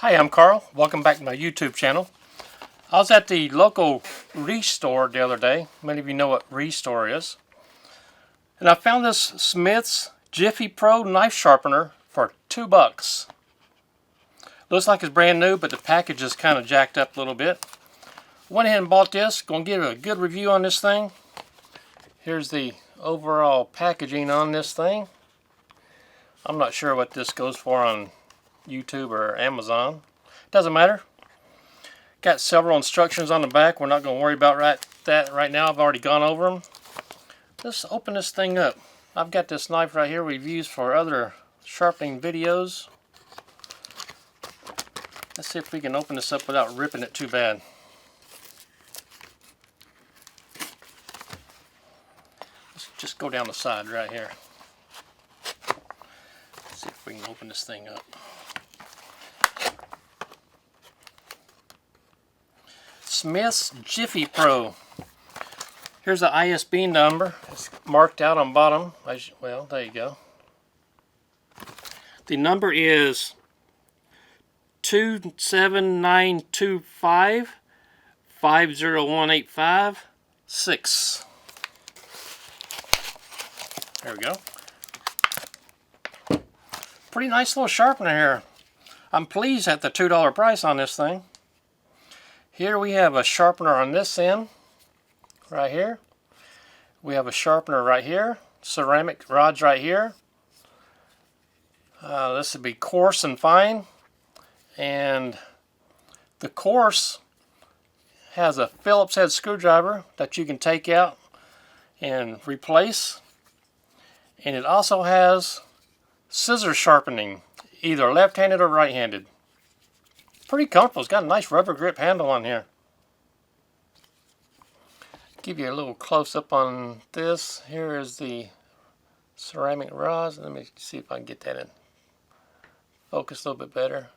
Hi, I'm Carl. Welcome back to my YouTube channel. I was at the local Restore the other day. Many of you know what Restore is. And I found this Smith's JIFFY-Pro knife sharpener for $2. Looks like it's brand new, but the package is kind of jacked up a little bit. Went ahead and bought this. Going to give a good review on this thing. Here's the overall packaging on this thing. I'm not sure what this goes for on YouTube or Amazon. Doesn't matter. Got several instructions on the back. We're not going to worry about that right now. I've already gone over them. Let's open this thing up. I've got this knife right here we've used for other sharpening videos. Let's see if we can open this up without ripping it too bad. Let's just go down the side right here. Let's see if we can open this thing up. Smith's JIFFY-Pro. Here's the ISB number. It's marked out on bottom. Well, there you go. The number is 27925 50185 There we go. Pretty nice little sharpener here. I'm pleased at the $2 price on this thing. Here we have a sharpener on this end, right here. We have a sharpener right here, ceramic rods right here. This would be coarse and fine. And the coarse has a Phillips head screwdriver that you can take out and replace. And it also has scissor sharpening, either left-handed or right-handed. Pretty comfortable. It's got a nice rubber grip handle on here. Give you a little close-up on this. Here is the ceramic rods. Let me see if I can get that in focus a little bit better.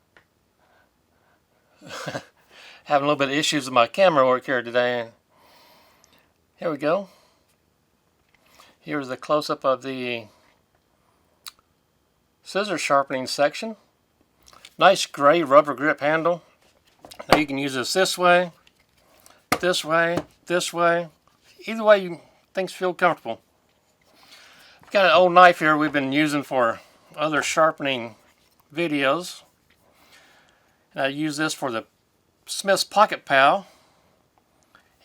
Having a little bit of issues with my camera work here today. Here we go. Here's the close-up of the scissor sharpening section. Nice gray rubber grip handle. Now you can use this way, this way, this way. Either way you things feel comfortable. I've got an old knife here we've been using for other sharpening videos. And I use this for the Smith's Pocket Pal.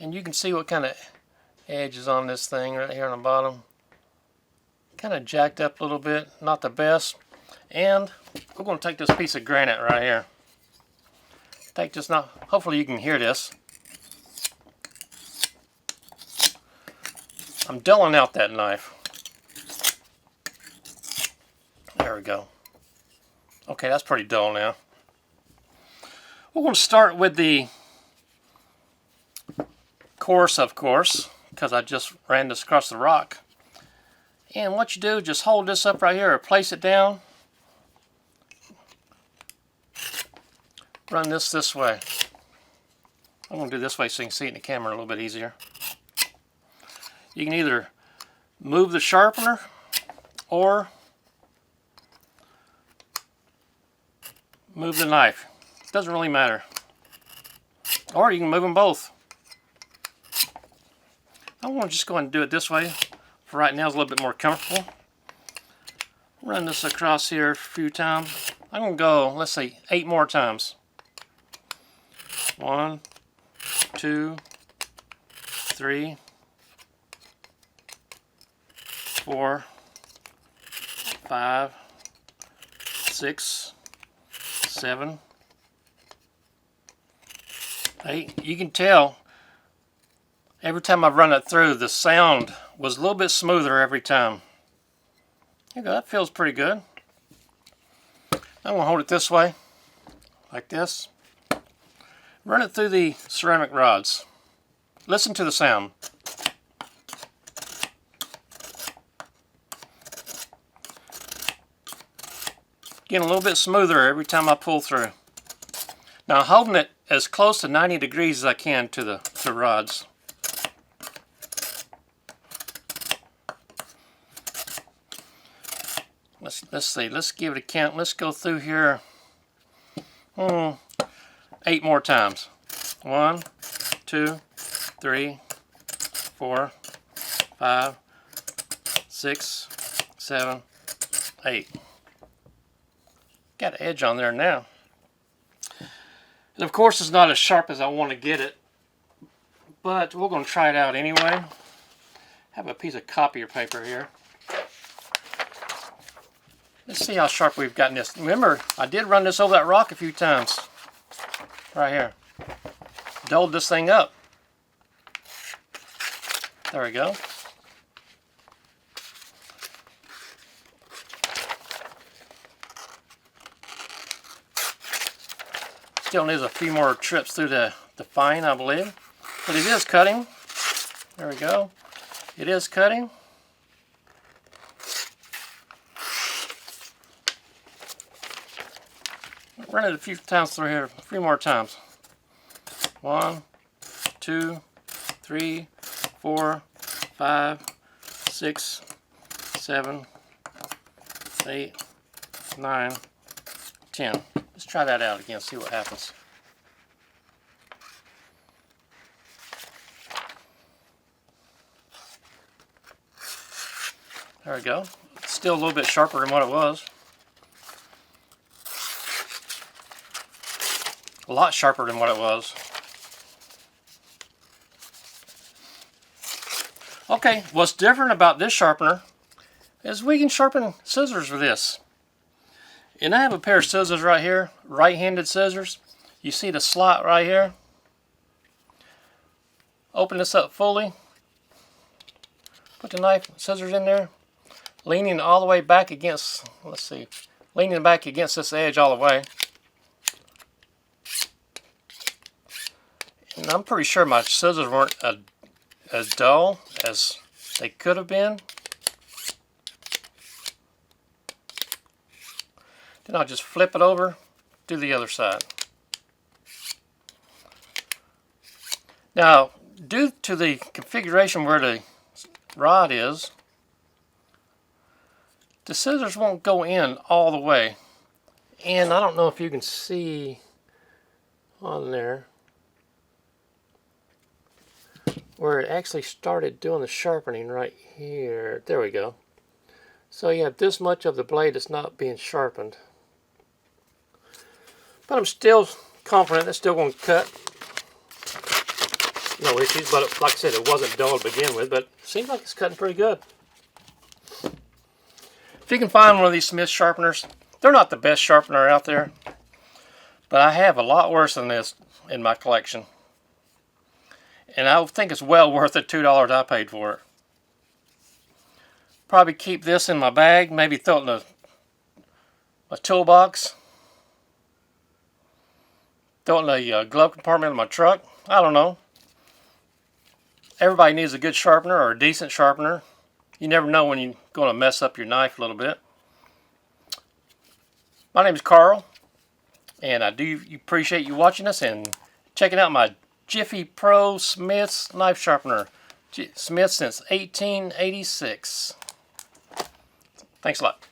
And you can see what kind of edge is on this thing right here on the bottom. Kind of jacked up a little bit, not the best. And we're going to take this piece of granite right here. Take this now. Hopefully you can hear this. I'm dulling out that knife. There we go. Okay, that's pretty dull now. We're going to start with the coarse, of course, because I just ran this across the rock. And what you do, just hold this up right here or place it down. Run this way. I'm going to do this way so you can see it in the camera a little bit easier. You can either move the sharpener or move the knife. Doesn't really matter. Or you can move them both. I'm going to just go ahead and do it this way. For right now, it's a little bit more comfortable. Run this across here a few times. I'm going to go, let's say, 8 more times. 1, 2, 3, 4, 5, 6, 7, 8. You can tell every time I run it through, the sound was a little bit smoother every time. There you go, that feels pretty good. I'm going to hold it this way, like this. Run it through the ceramic rods. Listen to the sound. Getting a little bit smoother every time I pull through. Now holding it as close to 90 degrees as I can to the rods. Let's see. Let's give it a count. Let's go through here 8 more times. 1, 2, 3, 4, 5, 6, 7, 8. Got an edge on there now. And of course it's not as sharp as I want to get it, but we're going to try it out anyway. I have a piece of copier paper here. Let's see how sharp we've gotten this. Remember, I did run this over that rock a few times. Right here. Dulled this thing up. There we go. Still needs a few more trips through the fine, I believe. But it is cutting. There we go. It is cutting. Run it a few times through here, a few more times. 1, 2, 3, 4, 5, 6, 7, 8, 9, 10. Let's try that out again, see what happens. There we go. It's still a little bit sharper than what it was. A lot sharper than what it was. Okay, what's different about this sharpener is we can sharpen scissors with this. And I have a pair of scissors right here, right-handed scissors. You see the slot right here? Open this up fully. Put the scissors in there. Leaning all the way back against, let's see, leaning back against this edge all the way. And I'm pretty sure my scissors weren't as dull as they could have been. Then I'll just flip it over, do the other side. Now, due to the configuration where the rod is, the scissors won't go in all the way. And I don't know if you can see on there where it actually started doing the sharpening right here. There we go. So you have this much of the blade that's not being sharpened. But I'm still confident it's still going to cut. No issues, but like I said, it wasn't dull to begin with, but it seems like it's cutting pretty good. If you can find one of these Smith sharpeners, they're not the best sharpener out there, but I have a lot worse than this in my collection. And I think it's well worth the $2 I paid for it. Probably keep this in my bag, maybe throw it in my toolbox. Throw it in the glove compartment of my truck. I don't know. Everybody needs a good sharpener or a decent sharpener. You never know when you're going to mess up your knife a little bit. My name is Carl, and I do appreciate you watching us and checking out my JIFFY-Pro Smith's knife sharpener. Smith since 1886. Thanks a lot.